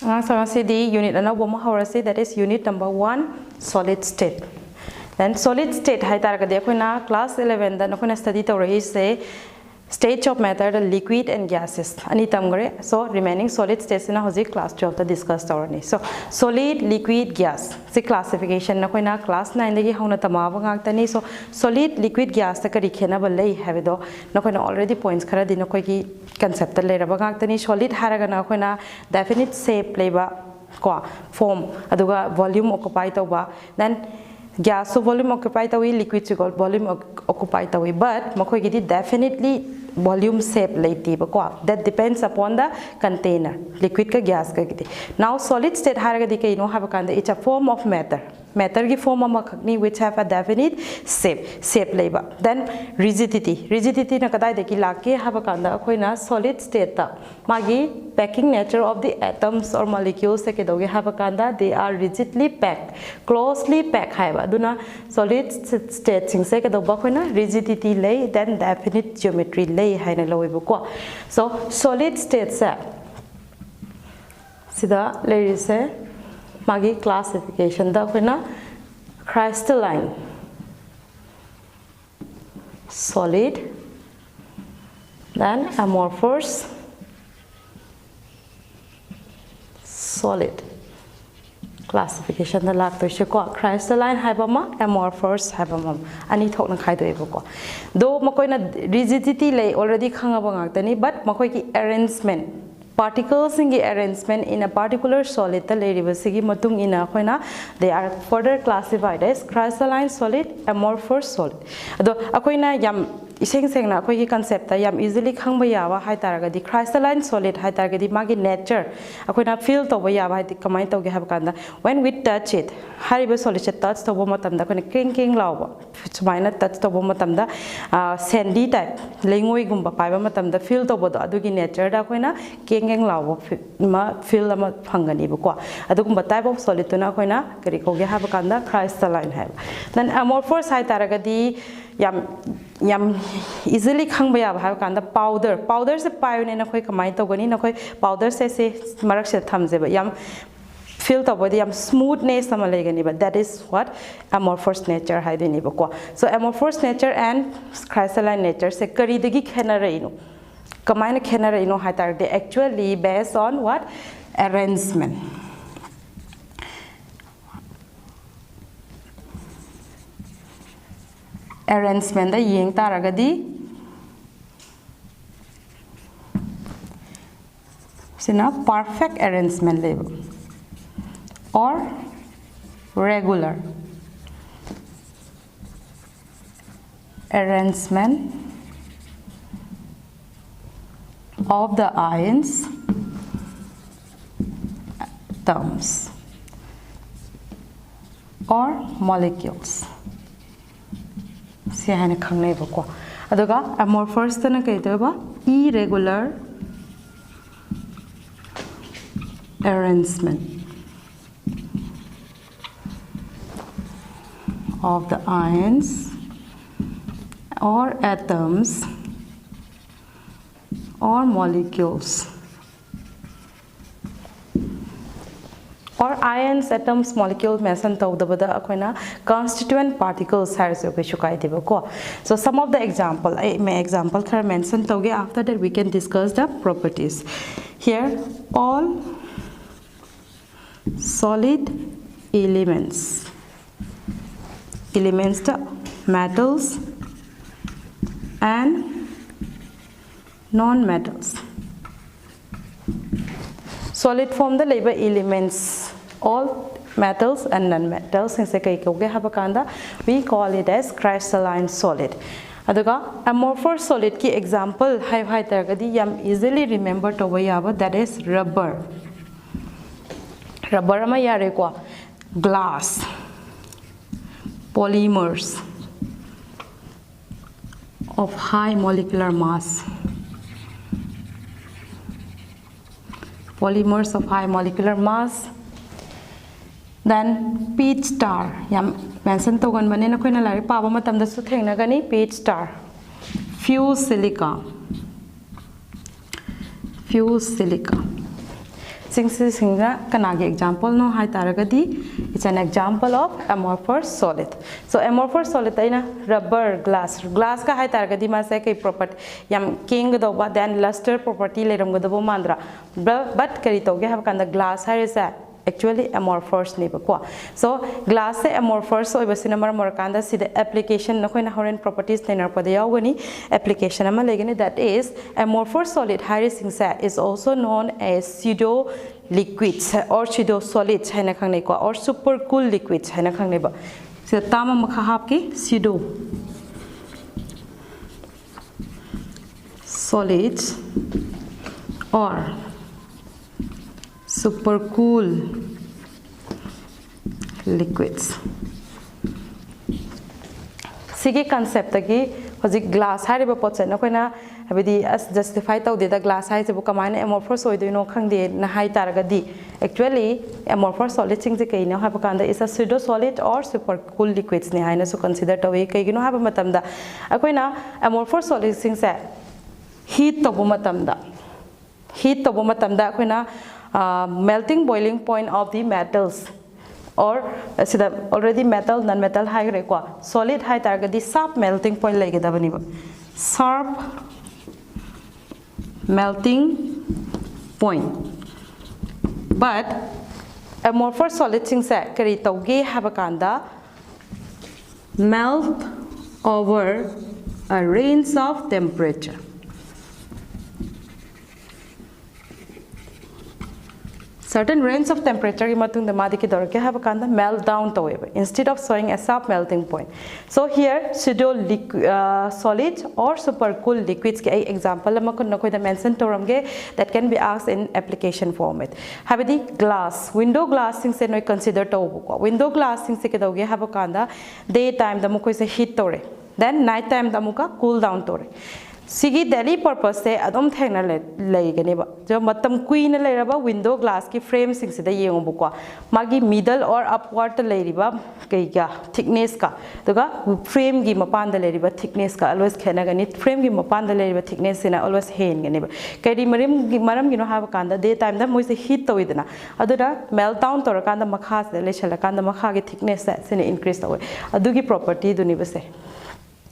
unit that is unit number 1 solid state. Then solid state class 11 then study stage of matter the liquid and gases so remaining solid states in class 12 discussed already. So solid, liquid, gas the classification class 9 so solid, liquid, gas the already points concept solid definite shape form volume occupy then gas volume occupied liquid volume occupied but definitely volume shape that depends upon the container liquid ka gas ka now solid state it's a form of matter ki form which have a definite shape then rigidity na kadai de ki lake solid state magi packing nature of the atoms or molecules they are rigidly packed closely packed solid state rigidity lay then definite geometry lay so solid state magi classification crystalline solid then amorphous solid classification crystalline amorphous ani thokna khai do rigidity lay already but arrangement particles in the arrangement in a particular solid they are further classified as crystalline solid amorphous solid concept easily crystalline solid nature feel when we touch it solid touch crinking touch sandy type feel nature feel type of solid crystalline then amorphous easily powder se powder se feel smoothness but that is what amorphous nature so amorphous nature and crystalline nature se they actually based on what arrangement the ying taragadi perfect arrangement level or regular arrangement of the ions atoms or molecules amorphous irregular arrangement of the ions or atoms or molecules or ions atoms molecules mention constituent particles so some of the example mention after that we can discuss the properties here all solid elements the metals and non-metals solid form the labor elements all metals and non-metals we call it as crystalline solid amorphous solid ki example easily remember that is rubber glass polymers of high molecular mass then peach star mention peach star fused silica singna kanagi example no hai taragadi it's an example of amorphous solid. So amorphous solid aina rubber glass ka hai taragadi ma se kai property yam king do ba then luster property le ram go mandra but kari toge have kan the glass hai is actually amorphous ne ba. So glass se amorphous oi basina mar kanda si the application na khoina horen properties tenar pa de yawgani application ama legani that is amorphous solid hydrogen is also known as pseudo liquids or pseudo solids haina khangne ko or super cool liquids haina khangne ba. So tama makha hap ki pseudo solids or super cool liquids. Sigi concept ki hoji glass hari ba pot na koina abidi as justify tau de da glass hai se bu kamane amorphous oi do no khang de na hai taragadi actually amorphous solid sing je kai na ha ba kanda is a pseudo solid or super cool liquids ne hai na so consider tawi kai gi no ha ba matam da akoina amorphous solid sing se heat to bu matam da akoina melting boiling point of the metals or already metal non metal high rekwa solid high targadi sharp melting point lege da bani ba sharp melting point but amorphous solid sing sa kari toge habakanda melt over a range of temperature. Certain range of temperature ki matung da madi ki dor ke have kanda melt down to instead of showing a sharp melting point. So here pseudo solids or super cool liquids ke example ma kun nakoi da mention toramge that can be asked in application format. Have the glass window glass sing se noi consider to ko window glass sing se ke doge have kanda day time da mo koi se heat tore then night time da muka cool down tore. Sigi daily purpose se adom thengna leigani ba jo matam queen leiraba window glass ki frame sing se da yengu bu ko magi middle or upward leiriba kai ga thickness ka daga frame gi mapan da leiriba thickness ka always khena gani frame gi mapan da leiriba thickness ina always hen gani ba kai ri maram gi no have kanda day time da moi se heat to idana adura melt down tor kanda makha se le chala kanda makha gi thickness se increase to adugi property duni ba se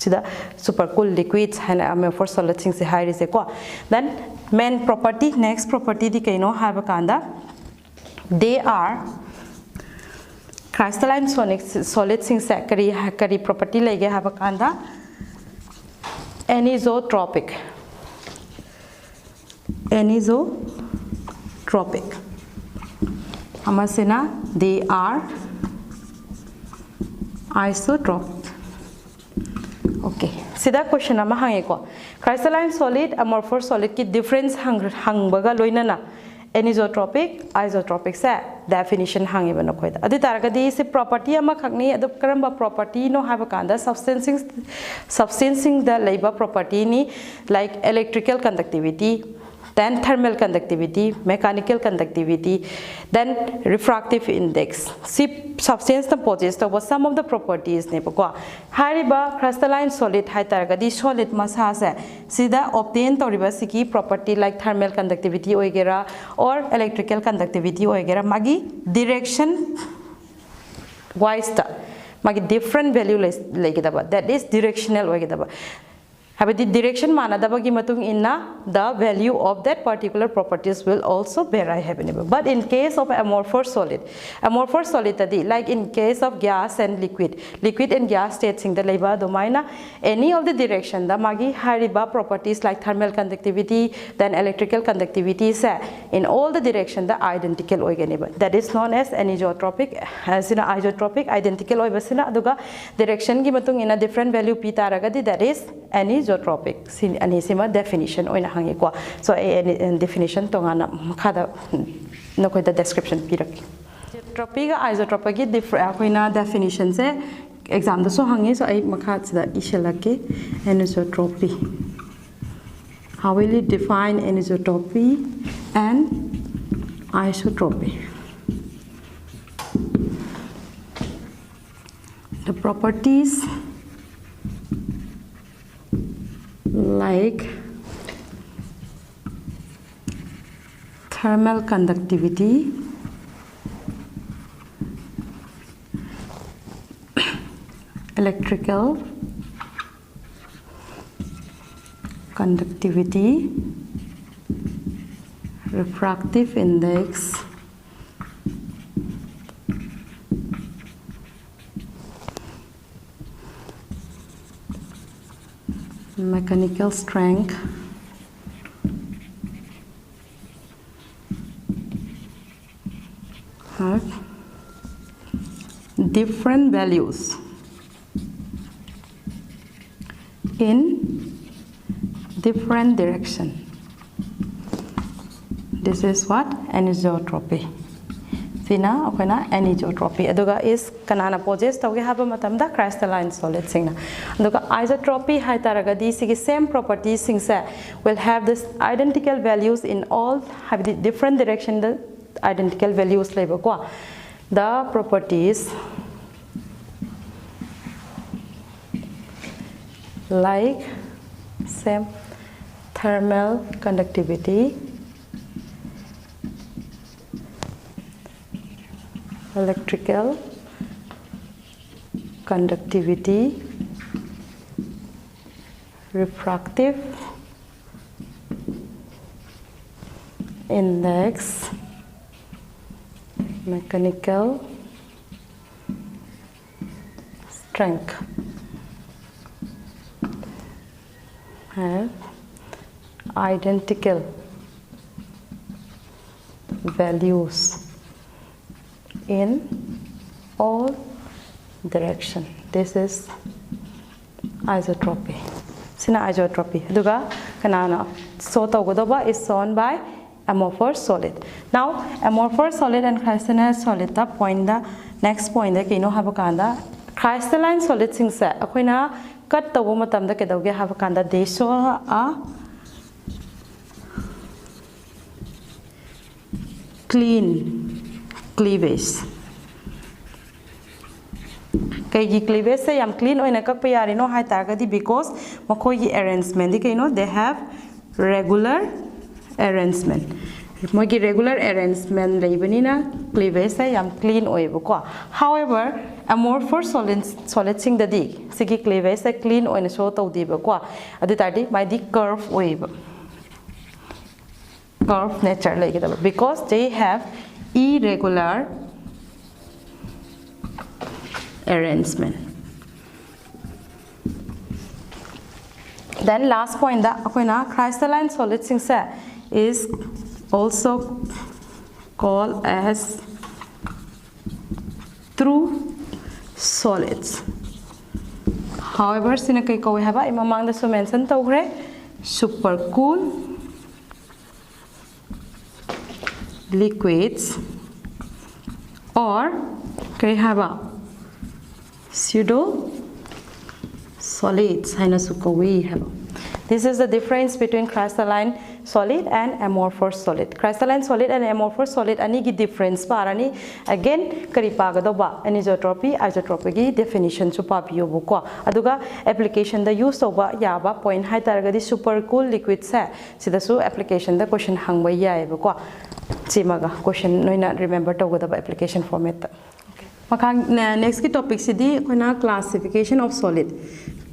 the super cool liquids and amorphous solid things se high is ko then main property next property di kaino have kanda they are crystalline solid things kari property lege have kanda anisotropic amasena they are isotropic. Okay, sida question ama hange ko crystalline solid amorphous solid ki difference hang baga loina na anisotropic isotropic sa definition hange bana koida adi taragadi se property ama khakni adu karamba property no have kanda substancing the labor property ni like electrical conductivity then thermal conductivity, mechanical conductivity, then refractive index. See substance the possess of some of the properties ne ba hariba crystalline solid hai taragadi solid masa se sida obtain toriba siki property like thermal conductivity oigera or electrical conductivity oigera magi direction wise ta magi different value legedaba that is directional oigedaba have the direction manadaba gi matung inna the value of that particular properties will also vary happening. But in case of amorphous solid tadi like in case of gas and liquid and gas states in the labor domain any of the direction the magi hariba properties like thermal conductivity then electrical conductivity sa in all the direction the identical oiganiba that is known as anisotropic as in isotropic identical oibasina aduga direction gi matung in a different value p taragadi that is anisotropic sin anisima definition oina hangi ko so a definition tongana khada nokoi da description pirak isotropy ga isotropy gi different koina definition se exam da so hangi so ai makha da ishalake anisotropy how will you define anisotropy and isotropy the properties like thermal conductivity, electrical conductivity, refractive index, mechanical strength, have different values in different direction. This is what? Anisotropy. Sina okona anisotropy. Aduga is kanana poses tawge haba matamda crystalline solid singna. Aduga isotropy hai taragadi sigi same properties singsa will have this identical values in all have the different direction the identical values label kwa. The properties like same thermal conductivity, electrical conductivity, refractive index, mechanical strength have identical values in all direction. This is isotropy. Sina isotropy. Duga kanana so togodoba is shown by amorphous solid. Now amorphous solid and crystalline solid ta point the next point the kino have kanda crystalline solid sing se akoina cut to matam da kedoge have kanda they show a clean cleavage. Kaigi cleavage say am clean oina kak pe yari no hai targadi because makoi gi arrangement di no they have regular arrangement. Mogi regular arrangement leibani na cleavage say am clean oibo ko. However, amorphous solid sing the di sigi cleavage say clean oina show to di ba ko. Adi tadi my di curve oibo. Curve nature like because they have irregular arrangement. Then last point the crystalline solid sing is also called as true solids. However, sinakai ko we have imamang the so mention to super cool liquids or kay have pseudo solids. This is the difference between crystalline solid and amorphous solid. Crystalline solid and amorphous solid ani gi difference parani again kari pagadoba anisotropy isotropy gi definition chu pabiyo buko aduga application the use oba yaba point hai taragadi super cool liquid sa sidasu application the question hangba yai buko chimaga question noina remember to goda application format. Next topic is the classification of solid.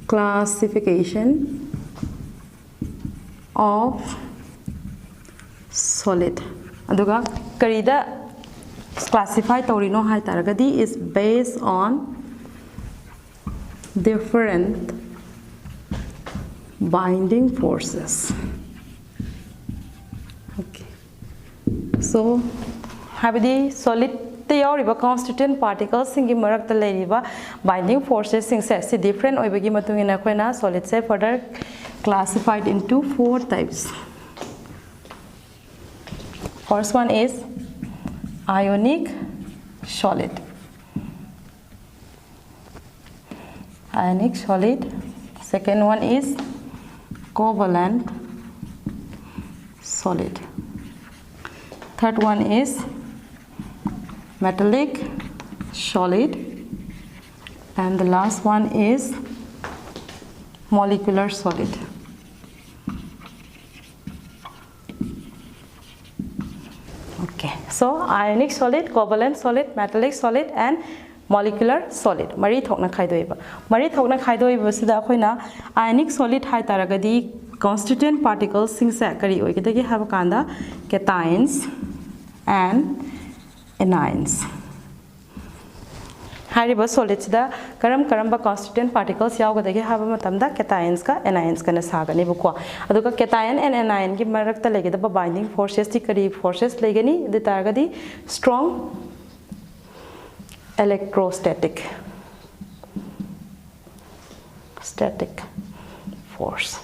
Classification of solid. Aduga karida classify torino hai taragadi is based on different binding forces. Okay. So have the solid the constituent particles singi marak the leriba binding forces sing se different oibagi matungina koina solid se further classified into 4 types. First one is ionic solid. Ionic solid. Second one is covalent solid. Third one is metallic solid, and the last one is molecular solid. So ionic solid, covalent solid, metallic solid, and molecular solid. Mari thokna khaidoiba. Mari thokna khaidoiba sida khoina ionic solid hai taragadi constituent particles sing se kari oigidagi have kanda cations and anions. Hariba solid sida karamba constituent particles yawgadagi have matamda cations ka anions kana sagani bukwa. Aduga cation and anion gi marakta legidaba binding forces ti kari forces legani di taragadi strong electrostatic force.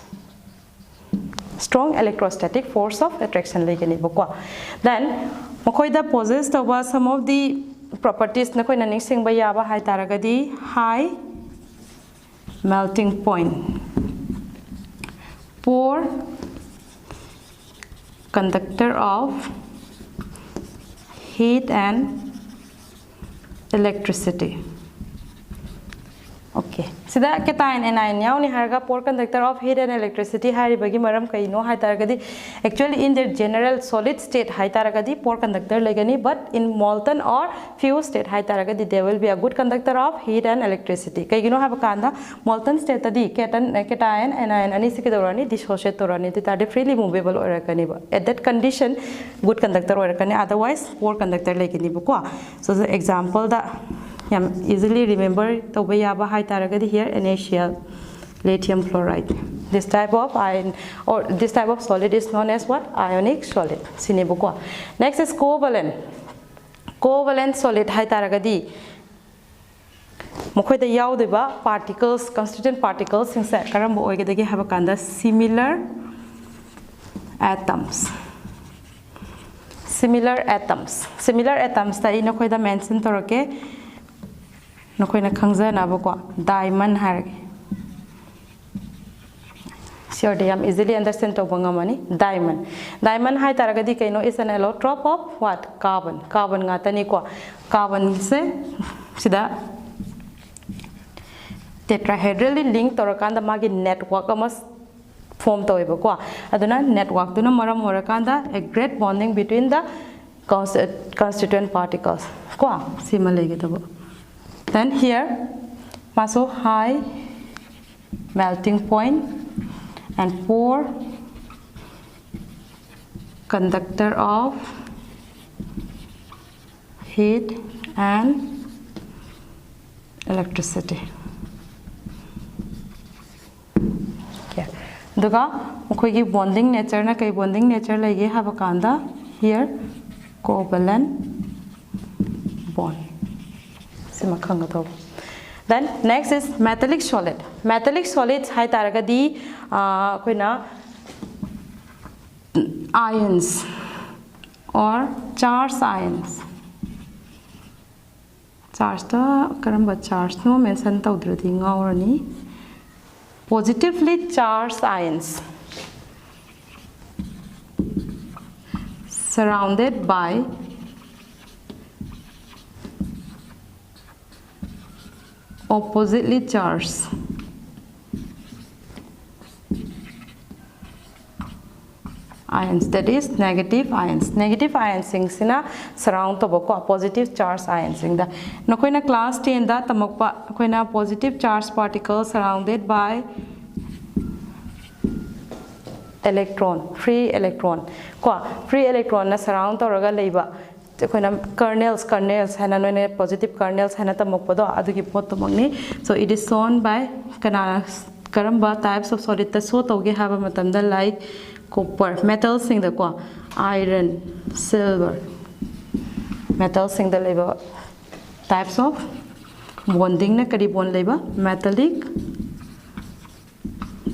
Strong electrostatic force of attraction legani bukwa. Then makoida possess some of the properties na koi naning sing ba yaba hai taragadi high melting point, poor conductor of heat and electricity. Okay. So that cation and anion yauni harga poor conductor of heat and electricity hari bagi maram kai no hai taragadi actually in their general solid state hai taragadi poor conductor legani, but in molten or fused state hai taragadi there will be a good conductor of heat and electricity. Kai gino have kanda molten state tadi cation and anion ani sikidorani dissociate torani tadi freely movable orakani ba. At that condition good conductor orakani, otherwise poor conductor legani ba. So the example that easily remember to be yaba hai taragadi here NaCl lithium fluoride. This type of ion or this type of solid is known as what? Ionic solid. Sinibukwa. Next is covalent. Covalent solid hai taragadi mokoy da yaw deba particles constituent particles since karambo oigedagi have kanda similar atoms. Similar atoms ta ino koy da mention toroke no koi na khangza na ba kwa diamond har sure they am easily understand to banga mani diamond hai taragadi kaino is an allotrope of what? Carbon nga tani kwa carbon se sida tetrahedrally linked torakanda magi network amas form toiba kwa aduna network tuna maram morakanda a great bonding between the constituent particles kwa similarly to. Then here, maso high melting point and poor conductor of heat and electricity. Okay. Duga, mukoy bonding nature na kay bonding nature lagi have kanda here covalent bond. Then next is metallic solid. Metallic solids hai taragadi koina ions or charged ions. Charged karamba charged no mention tawdradi ngawrani. Positively charged ions surrounded by oppositely charged ions, that is negative ions sing sina surround to boko positive charged ions sing da no koina class 10 da tamokpa koina positive charged particles surrounded by electron free electron na surround to raga leiba kernels hana no positive kernels hana tamokpodo adugi pottomagni. So it is shown by karamba types of solid ta so toge have matamda like copper metals sing the kwa iron silver metals sing the labor types of bonding na kari bond labor metallic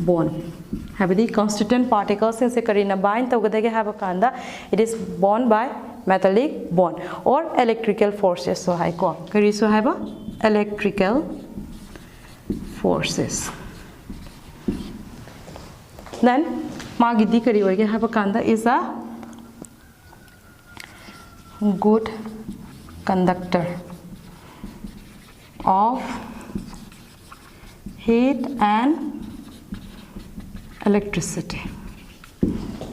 bond have the constituent particles since karina bind togadage have kanda it is bound by metallic bond or electrical forces. So hai ko kari so have electrical forces. Then magidi kari hoige have kanda is a good conductor of heat and electricity.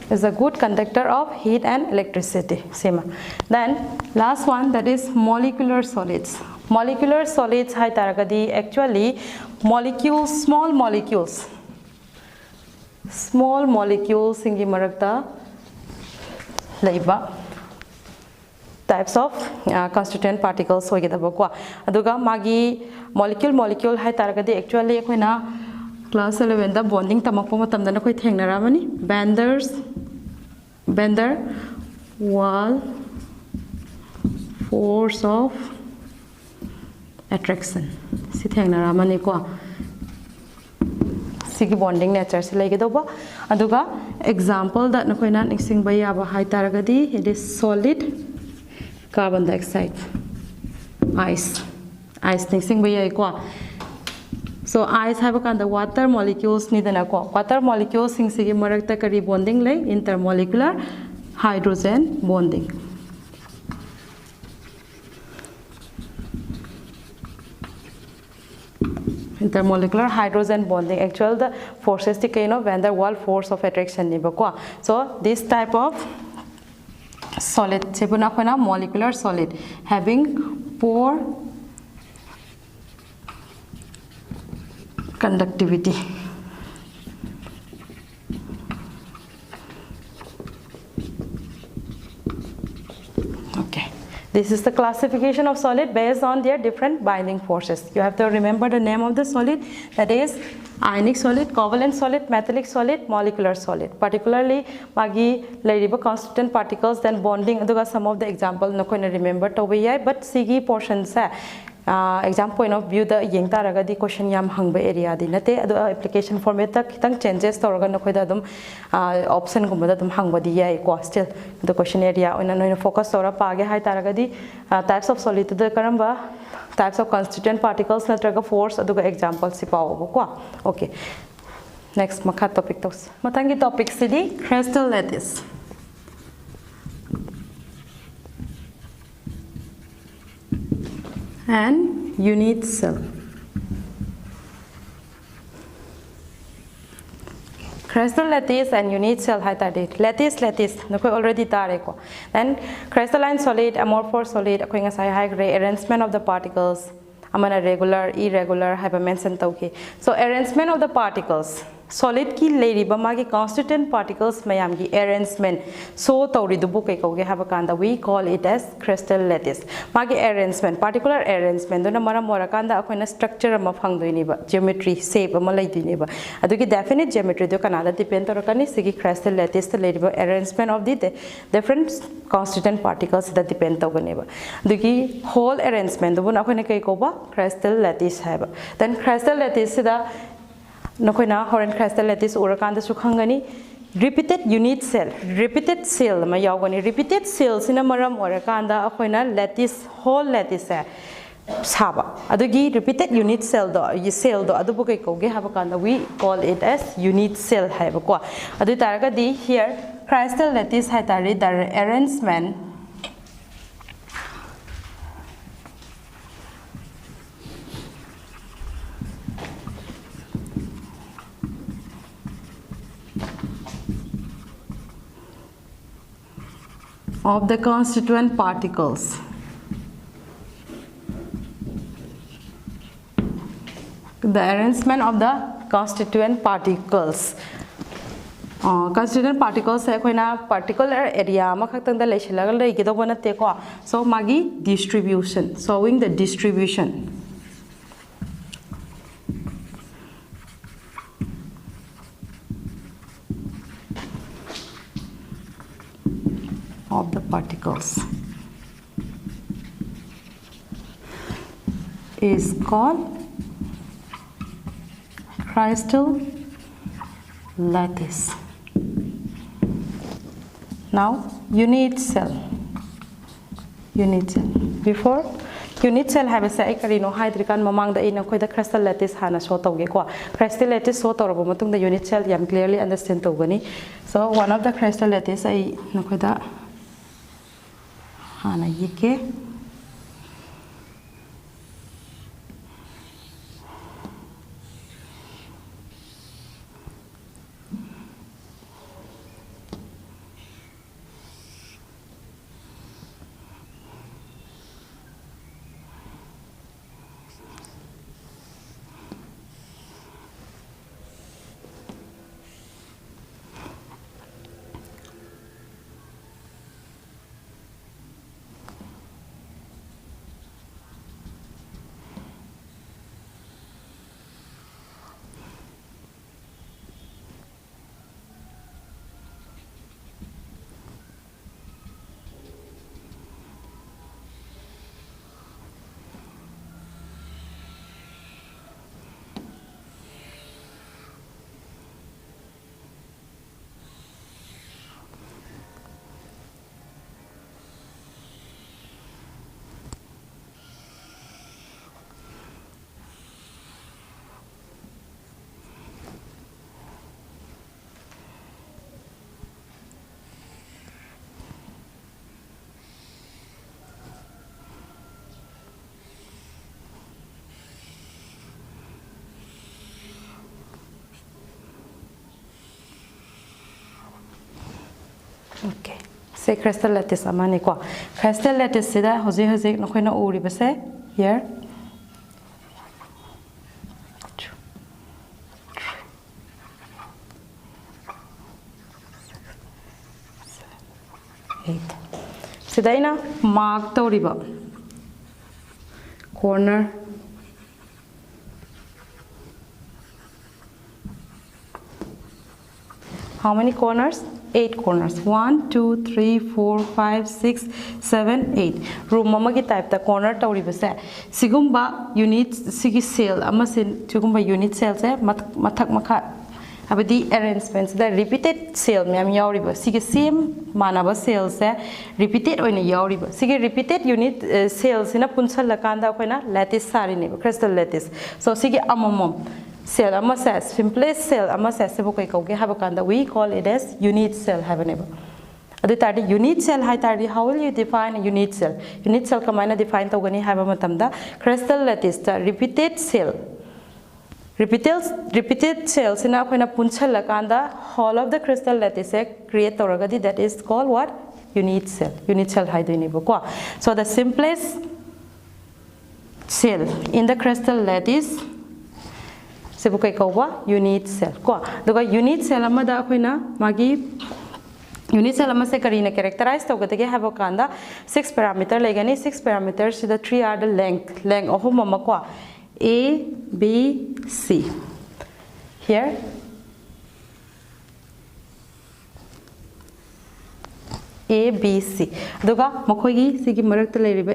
is a good conductor of heat and electricity. Same. Then last one, that is molecular solids. Molecular solids hai taragadi actually molecules, small molecules singi marakta laiba types of constituent particles hoigedaba ko aduga magi molecule hai taragadi actually akoina class 11 da bonding tamakpa matamda na koi thengnaramani van der Waal force of attraction si thengnaramani ko sigi bonding nature se laigedoba aduga example da na koina nixing ba yaba hai taragadi it is solid carbon dioxide ice nixing ba yai ko. So ice have a kind of water molecules ni dana ko water molecules sing sigi marakta kari bonding lay intermolecular hydrogen bonding. Intermolecular hydrogen bonding actual the forces the van der Waal force of attraction ni ba ko. So this type of solid sebuna khona molecular solid having poor conductivity. Okay, this is the classification of solid based on their different binding forces. You have to remember the name of the solid, that is ionic solid, covalent solid, metallic solid, molecular solid. Particularly magi lairiba constituent particles then bonding aduga some of the example na koina remember to be but sigi portion sa exam point of view the yeng taragadi question yam hangba area di nate adu application format ta kitang changes tawraga na khoida dum option gumba da dum hangba di yai ko still the question area ona no focus tawra page hai taragadi types of solid the karamba types of constituent particles natraga force aduga example si pawo ko. Okay, next makha topic tos matangi topic sidi crystal lattice. And unit cell. Crystal lattice and unit cell hai tadi. Lattice no koi already tare ko. Then crystalline solid, amorphous solid koi ngasai hai arrangement of the particles. Amana regular, irregular hai ba mention tauki. So arrangement of the particles. Solid ki lairiba magi constituent particles mayam gi arrangement so tawri dubu kai kauge have kanda we call it as crystal lattice. Magi arrangement particular arrangement dona mara mora kanda akoina structure ma phangdoini ba geometry shape ma laidini ba adugi definite geometry do kanada depend torakani sigi crystal lattice the lairiba arrangement of the different constituent particles that depend togani ba adugi whole arrangement do na akoina kai ko ba crystal lattice hai ba. Then crystal lattice da Nokoina horn crystal lattice urakanda sukhangani repeated unit cell ma yawgani repeated cells in a maram urakanda akoina lattice whole lattice saba adugi repeated unit cell do adubu kai koge habakanda we call it as unit cell haiba ko adu taragadi here crystal lattice hai tari the arrangement of the constituent particles. The arrangement of the constituent particles. Constituent particles hai koina particular area ma khaktang da leishalaga leigido bana te ko so magi distribution showing the distribution of the particles is called crystal lattice. Now unit cell. Before unit cell have a say karino hydrican mamang the ina koi the crystal lattice hana show tauge ko crystal lattice so tawrabo matung the unit cell yam clearly understand tawgani. So one of the crystal lattice ai nakoi da hana yike Okay. Say crystal lattice amani ko. Crystal lattice sida hoje no khoi na uri base here. 8. Sida ina mark tawriba corner how many corners? 8 corners. 1, 2, 3, 4, 5, 6, 7, 8. Room mamagi type the corner tawri base. Sigumba unit sigi cell amasin sigumba unit cell se mathak makha abadi arrangements the repeated cell myam yauriba sigi same manaba cells se repeated oina yauriba sigi repeated unit cells ina punsal lakanda koina lattice sari ne crystal lattice. So sigi amomom cell amasa simplest cell amasa sebu kai kauge habakanda we call it as unit cell habaneba. Adu tadi unit cell hai tadi how will you define a unit cell? Unit cell kamaina define tawgani haba matamda crystal lattice ta repeated cell. Repeated cells in a punchal lakanda whole of the crystal lattice create toragadi that is called what? Unit cell. Unit cell hai duinibukwa. So the simplest cell in the crystal lattice sebukai kawa unit cell. Kwa doga unit cell amada akoina magi unit cell amase karina characterize tawgatege habakanda 6 parameter legani 6 parameters the 3 are the length ohum amakwa A, B, C. Here, A, B, C. Doga makoigi sigi marakta leriba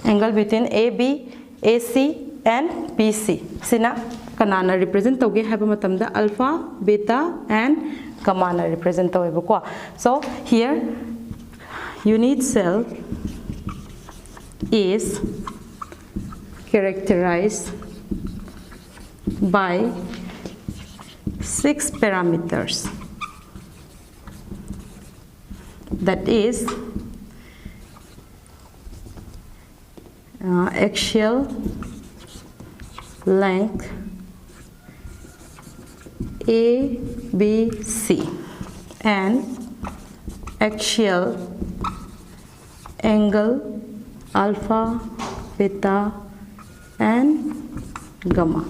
angle between A, B, AC and B, C. Sina kanana represent toge haba matamda alpha, beta and gamma represent toge kwa. So here, unit cell is characterized by 6 parameters, that is axial length A, B, C and axial angle alpha, beta and gamma.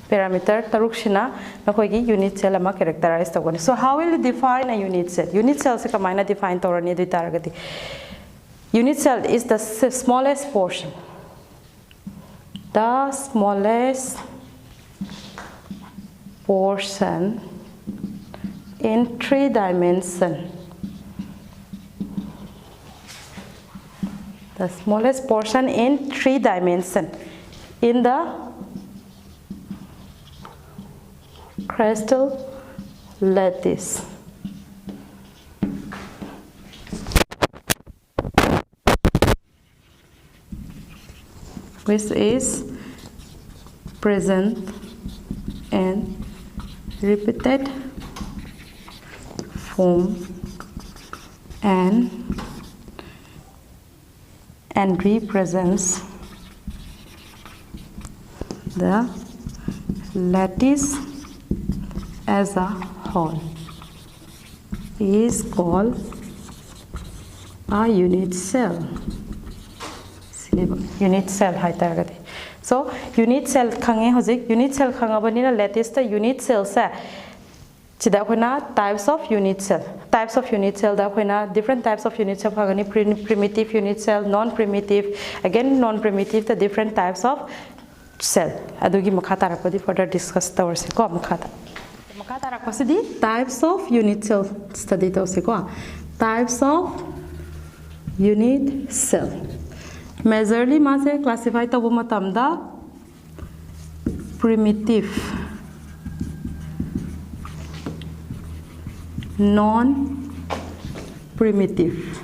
Parameter tarukshina nakoigi unit cell ama characterize tawani. So how will you define a unit cell? Unit cell se kamaina define tawrani du taragati. Unit cell is the smallest portion. The smallest portion in 3 dimensions. The smallest portion in 3 dimensions in the crystal lattice. Which is present in repeated form and represents the lattice as a whole is called a unit cell. Unit cell hai taragati. So unit cell khange hojik unit cell khangabanina lattice ta unit cell sa chida khona types of unit cell. Types of unit cell da khona different types of unit cell khagani primitive unit cell, non-primitive, again non-primitive the different types of cell. Adugi makha tarakodi further discuss tawse ko makha tarakose di types of unit cell study tawse ko. Types of unit cell. Majorly mase classify tabu matamda primitive, non-primitive,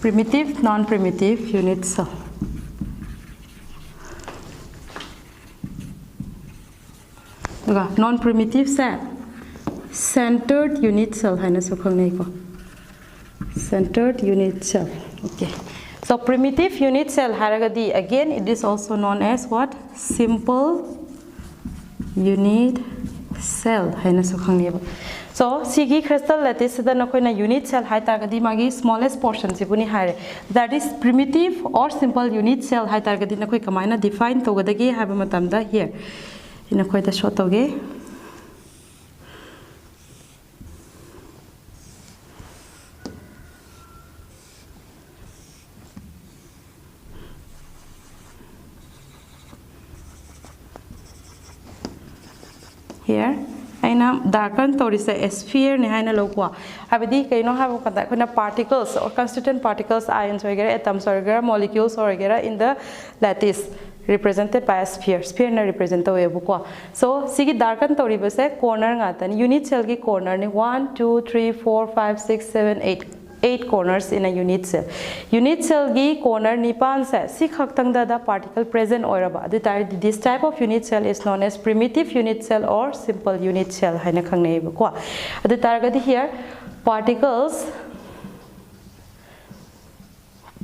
primitive, non-primitive unit cell. Non-primitive set centered unit cell hai na sokhang ko. Centered unit cell. Okay. So primitive unit cell haragadi again it is also known as what? Simple unit cell. So sigi crystal lattice da nakoina unit cell hai targadi magi smallest portion sibuni haire, that is primitive or simple unit cell hai targadi nakoi kamaina define togadagi haba matamda here inakoi da show toge. Here aina darken torise sphere ni haina lokwa habidi kaino habo kada kuna particles or constituent particles ions wagera atoms wagera molecules wagera in the lattice represented by a sphere. Sphere na represent hoye buko. So sigi darken toribe se corner ngatan unit cell ki corner ni 1 2 3 4 5 6 7 8 corners in a unit cell. Unit cell gi corner nipan se si khaktang da particle present oiraba. This type of unit cell is known as primitive unit cell or simple unit cell haina khangnei ko. Adu targadi here particles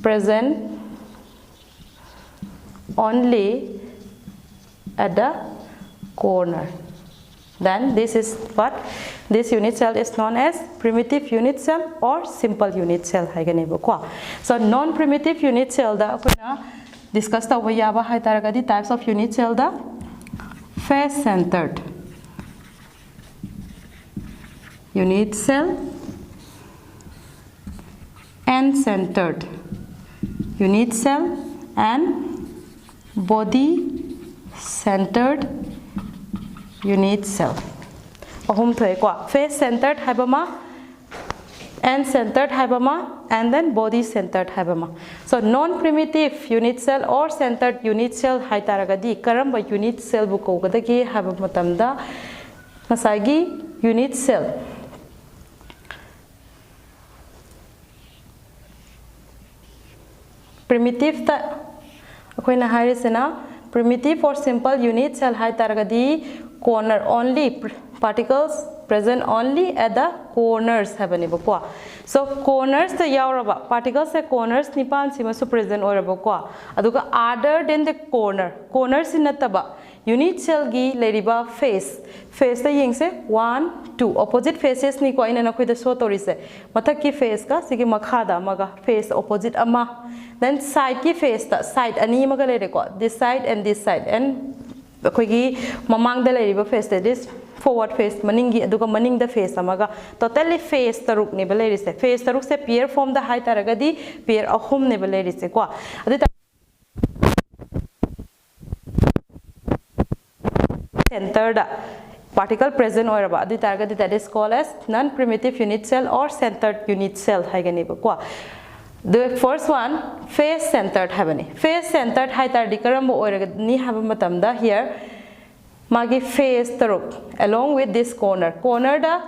present only at the corner. Then this is what this unit cell is known as primitive unit cell or simple unit cell. So non-primitive unit cell da discuss the types of unit cell da face-centered unit cell, end-centered unit cell, and body-centered unit cell. Face-centered habama, end-centered habama, and then body-centered habama. So non-primitive unit cell or centered unit cell haitaragadi karamba unit cell buko gadagi habamatamda masagi unit cell. Primitive ta akoina hairisena primitive or simple unit cell haitaragadi corner only particles present only at the corners habani bakwa. So corners the yauraba particles at corners nipan simasu present or bakwa aduga other than the corners in nataba unit cell gi leriba face the ying se 1 2 opposite faces ni ko ina nakhoi da so tori se mathak ki face ka sigi makhada maga face opposite ama, then side ki face ta side ani maga lere ko this side and and akoigi mamang da leriba face this forward face maningi aduga maning da face amaga totally face taruk ne beleri se face taruk se pair form da hai taragadi pair ahum ne beleri se ko adu centered particle present or about the target that is called as non-primitive unit cell or centered unit cell. The first one face centered habani. Face centered haitar dikarambo or ni habamatamda here magi face taruk along with this corner da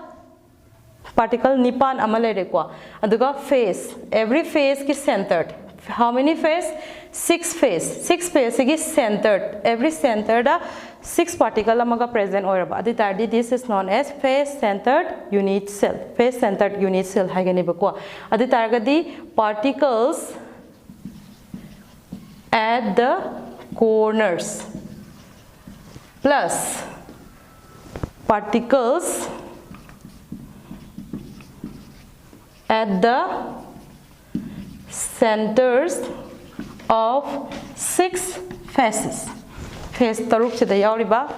particle nipan amalere kwa aduga face every face is centered. How many face? 6 face. 6 face is centered. Every center da 6 particle amaga present or about this is known as face centered unit cell. Face centered unit cell haigani bakwa adi targadi particles at the corners plus particles at the centers of 6 faces. Face taruk chida yauriba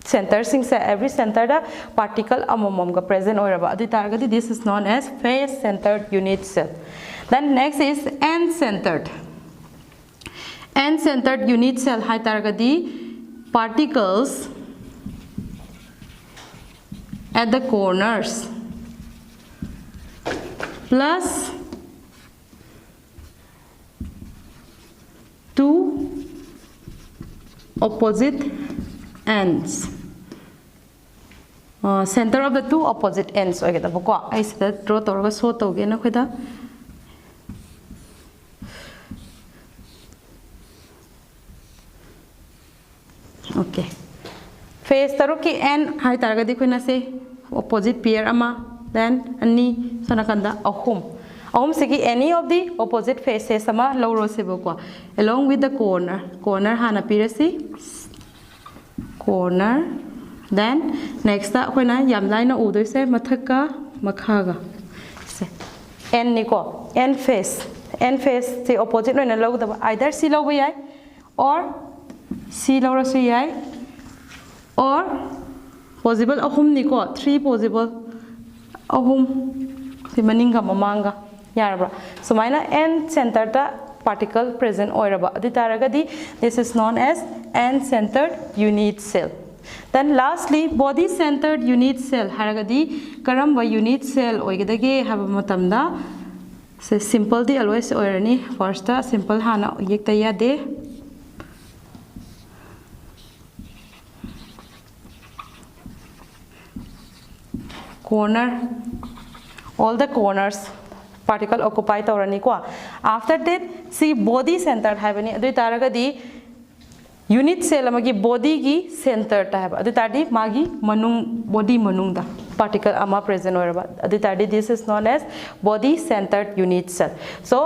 center sing se every center da particle amomom ga present or about the target this is known as face centered unit cell. Then next is end centered unit cell hai targadi particles at the corners plus 2 opposite ends. Center of the 2 opposite ends. Okay, the book I said draw torga so to again. Okay. Face taruki and high target say opposite pair ama then ani sonakanda ahum. Any of the opposite faces sama lowro sebokwa along with the corner hana pirasi corner then next ta khoina yam line na udoi se mathak ka makha ga se n ni ko n face the opposite no na lo da either c lo ba yai or c lo ra su yai or possible ahum ni ko 3 possible ahum si maninga mamanga yarabra sumaina n center ta particle present oiraba adi taragadi this is known as n centered unit cell. Then lastly body centered unit cell haragadi karamba unit cell oigedage haba matamda se simple di always oirani first ta simple hana yekta yade corner all the corners particle occupy taurani ko after that see body centered habani adu taragadi unit cell amagi body gi center ta haba adu tadi magi manung body manung da particle ama present oraba adu tadi this is known as body centered unit cell. So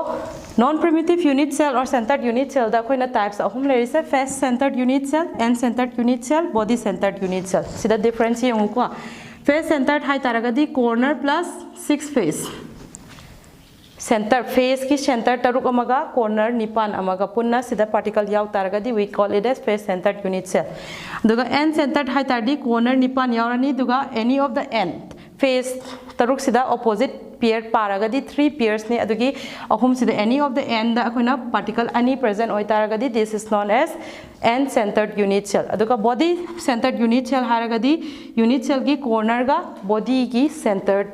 non primitive unit cell or centered unit cell da koina types ahum lerise face centered unit cell, end centered unit cell, body centered unit cell. See the difference here ko face centered hai taragadi corner plus 6 face center face ki center taruk amaga corner nipan amaga punna sida particle yaw taragadi we call it as face centered unit cell. Duga end centered hai tardi corner nipan yawrani duga any of the end face taruk sida opposite pair paragadi 3 pairs ne adugi ahum sida any of the end da akoina particle ani present oi taragadi this is known as end centered unit cell. Aduga body centered unit cell haragadi unit cell gi corner ga body gi centered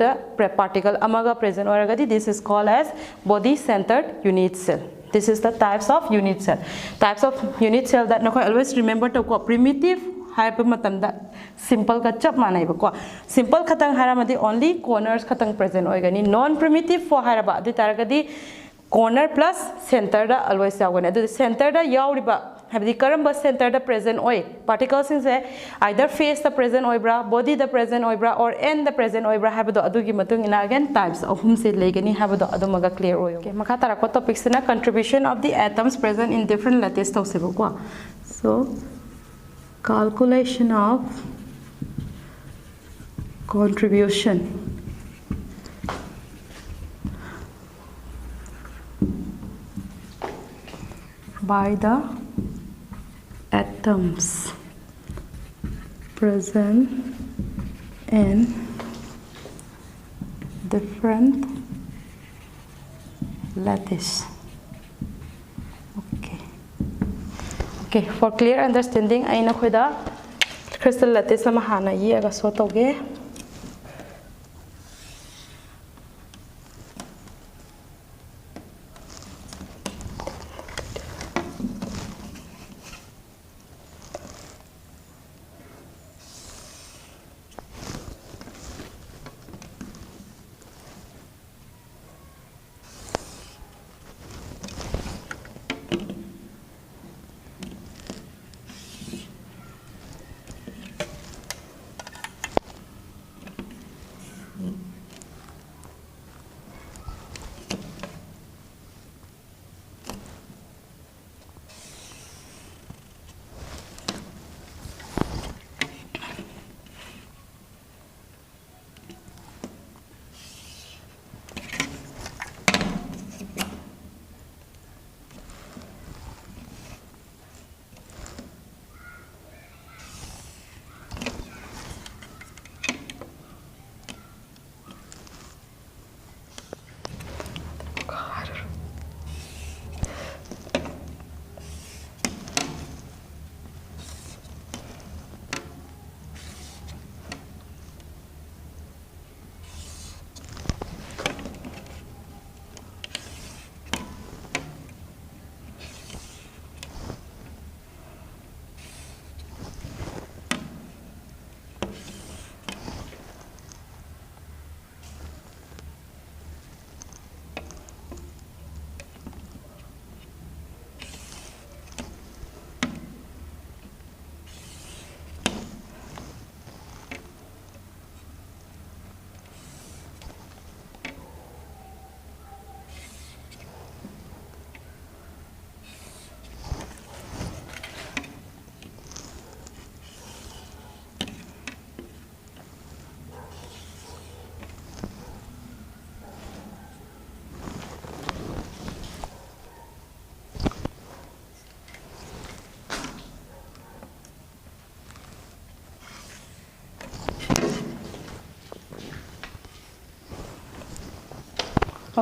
particle amaga present oragadi this is called as body centered unit cell. This is the types of unit cell. Types of unit cell that nakoi always remember to ko primitive haipa matamda simple ka chap manai ba ko simple khatang haramadi only corners khatang present oigani non primitive for haraba adi taragadi corner plus center da always yawgani adu center da yawriba habdi karamba center da present oi particles in se either face the present oibra body the present oibra or end the present oibra habdo adugi matung ina again types of hum se legani habdo adumaga clear oyo okay makha tarakwa topics na contribution of the atoms present in different lattice tawsebo ko so calculation of contribution by the atoms present in different lattice. Okay, for clear understanding aina khoida crystal lattice lama hana yi aga so toge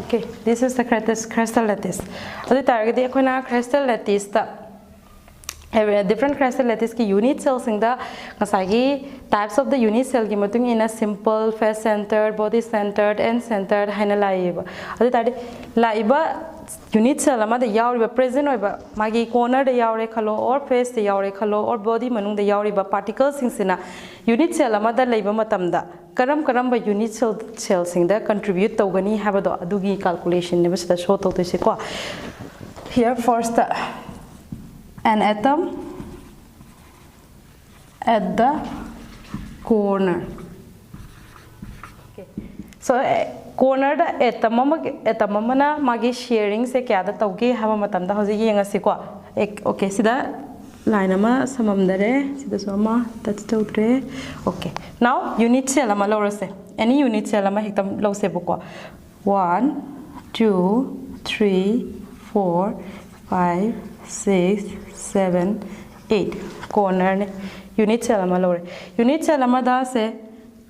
Okay, this is the crystal lattice. Adu taragadi akhona crystal lattice ta different crystal lattice ki unit cells ingda ngasagi types of the unit cell ki matung in a simple, face centered, body centered, end centered haina laiba. Adu tadi laiba unit cell amada yauriba present oiba magi corner da yaure khalo or face da yaure khalo or body manung da yauriba particles singsina unit cell amada laiba matamda karam ba unit cell singda contribute tawgani habado adugi calculation ne basda show tawtise ko. Here first an atom at the corner. Okay. So corner da atom mana magi sharing se kya da tawge haba matam da hoji yenga si ko. Okay, sida line ama samamdare sida soma that's tawtre. Okay, now unit cell ama lorase any unit cell ama hektam lose boko 1 2 3 4 5 6 7 8 corner ne unit cell ama lore unit cell ama da se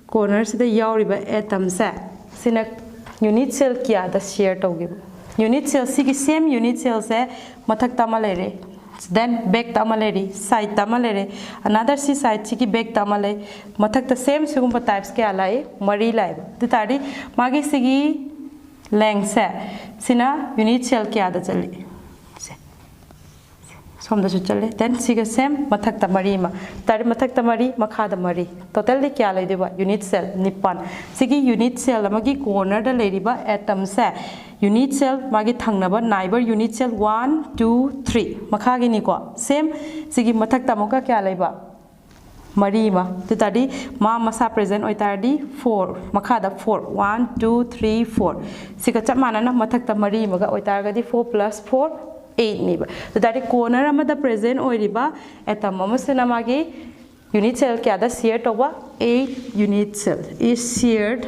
corner sida yauriba atom sa sina unit cell kya da share tawge unit cell sigi same unit cell se mathak tamalere then back tamalere side tamalere another c side sigi back tamale mathak the same sigumba types ke alai mari lai tu tadi magi sigi length se sina unit cell kya da chali somda su chale then siga same mathak tamari ma tari mathak tamari makha da mari totally kya lai deba unit cell nipan sigi unit cell amagi corner da leriba atom se unit cell magi thangnaba neighbor unit cell 1 2 3 makha gi ni ko same sigi mathak tamoka kya laiba mari ma tu tadi ma masa present oi tadi 4 makha da 4 1 2 3 4 siga chamana na mathak tamari maga oi targadi 4 plus 4 8 niba so that is corner amada present oiriba atom amasena magi unit cell kya da share toba 8 unit cell is shared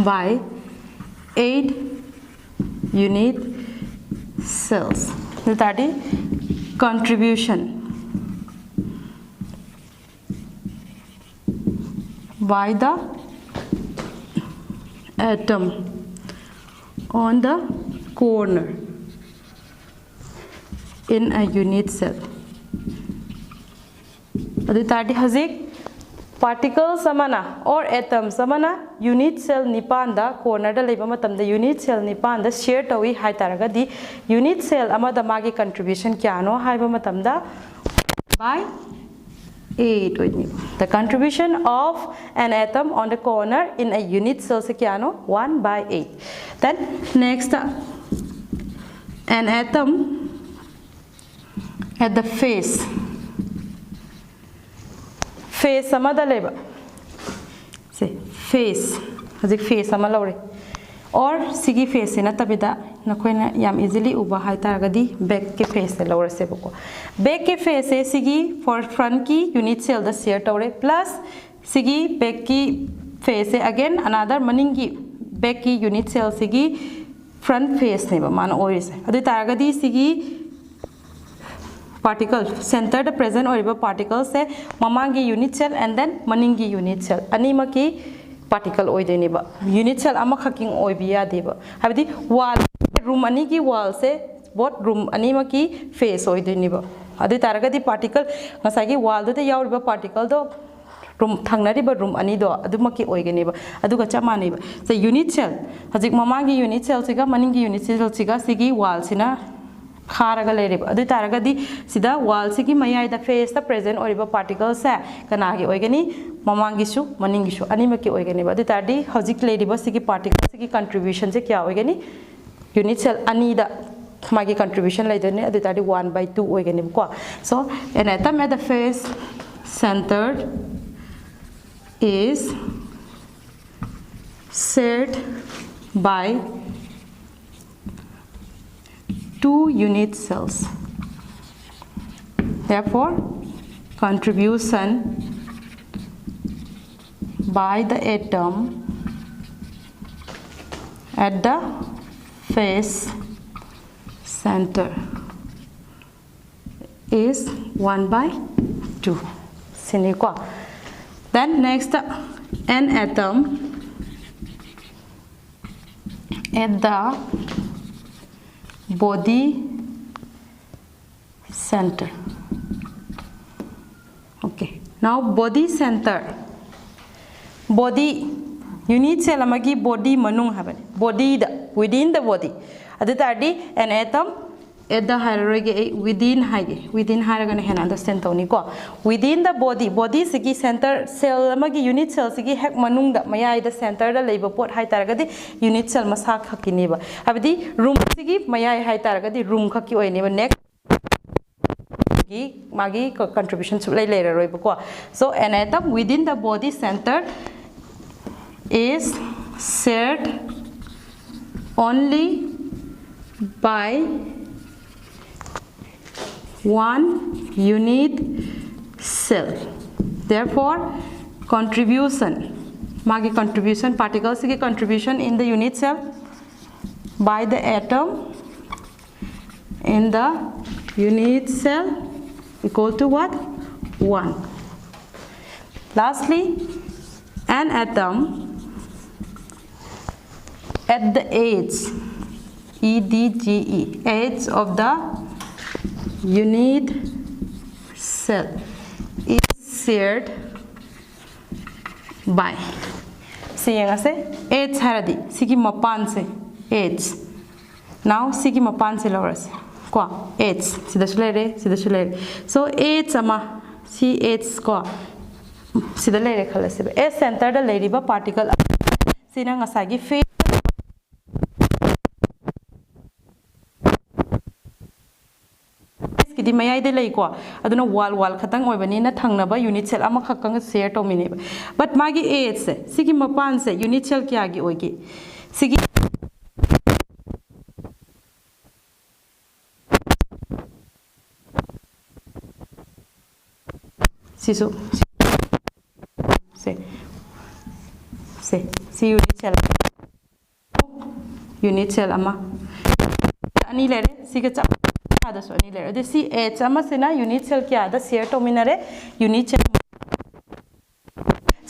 by 8 unit cells so that is contribution by the atom on the corner in a unit cell. Aditadi hazik particles samana or atoms samana unit cell nipanda corner da leba matam da unit cell nipanda share tawi hai taraga di unit cell amada magi contribution kyano haiba matam da by 8 with me. The contribution of an atom on the corner in a unit cell se kya no 1 by 8. Then next an atom at the face samada leba say face hazik face sama lore or sigi face na tabida nakoina yam easily uba hai taragadi back ke face se lore se boko back ke face se sigi for front ki unit cell da share tore plus sigi back ki face se again another maning ki back ki unit cell sigi front face ne ba man oise adu taragadi sigi particle center the present or particle se mamangi unit cell and then maningi unit cell anima ki particle oideni ba unit cell ama khaking oibiya deba habdi wall room ani ki wall se both room anima ki face oideni ba adu taragadi particle ngasagi wall do yaur ba particle do room thangnari ba room ani do adu maki oigeni ba adu ga chamani ba so unit cell hajik mamangi unit cell siga maningi unit cell siga sigi wall sina kharaga lereba adu taragadi sida wall sigi mayai da face the present oriba particles se kana gi oigani mamangi su maningi su anima ki oigani ba adu tardi hojik lereba sigi particles sigi contribution se kya oigani unit cell ani da magi contribution laidone adu tardi 1 by 2 oigani ko so an atom at the face centered is shared by 2 unit cells. Therefore, contribution by the atom at the face center is 1 by 2. Then next, an atom at the body center. Okay, now body center. Body unit cell amagi body manung haben. Body within the body. Adu tardi an atom at the hierarchy within hierarchy can understand toni ko within the body sigi center cell amagi unit cell sigi hek manung da maya the center da labor pot hai taragadi unit cell masak hakini ba abdi room sigi maya hai taragadi room khaki oini ba next magi contribution su lai later roi ba ko so an atom within the body center is shared only by one unit cell. Therefore, contribution particles की contribution in the unit cell by the atom in the unit cell equal to what? 1. Lastly, an atom at the edge of the unit cell is shared by edge haradi sigi mapan se edge now sigi mapan se loras ko edge sida sulere so edge ama si edge ko sida lere khalase edge center da lady ba particle sina ngasagi face kidi mayai de lei ko aduna wall khatang oi bani na thangna ba unit cell ama khakang share to mini but magi edge se sigi mapan se unit cell kya gi oi gi sigi sisu si unit cell ama ani lere siga cha da so ani lere de si h ama sina unit cell kya da share to minare unit cell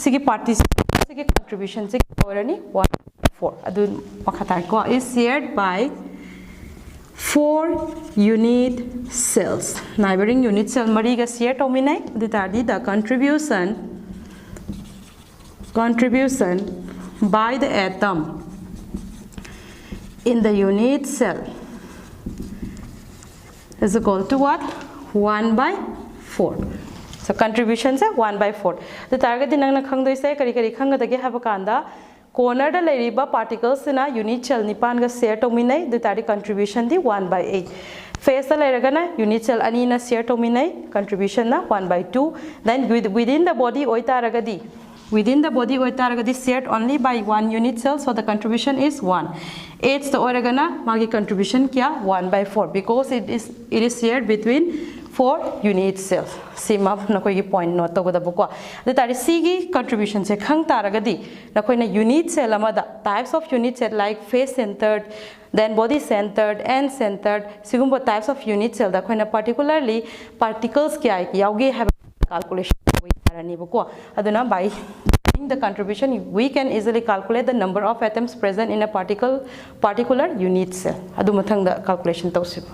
sigi participation sigi contribution sigi orani 1/4 adu makhata ko is shared by 4 unit cells neighboring unit cell mari ga share to minai the contribution by the atom in the unit cell is equal to what? 1/4. So contribution is 1/4. The target is nang khang doi sai kari khang da ge have kanda corner da leriba particles na unit cell nipan ga share to minai the target contribution di 1/8. Face da leraga na unit cell ani na share to minai contribution na 1/2. Then within the body oi taraga di shared only by one unit cell, so the contribution is 1. H the oragana magi contribution kya 1/4 because it is shared between 4 unit cells. Sima na koi point note to da bukwa. The tari sigi contribution se khang taragadi na koi na unit cell amada types of unit cell like face centered, then body centered, end centered. Sigumbo types of unit cell da koi na particularly particles kya yauge have calculation. Aduna by the contribution we can easily calculate the number of atoms present in a particular unit cell. Adu mathang da calculation tawsiba.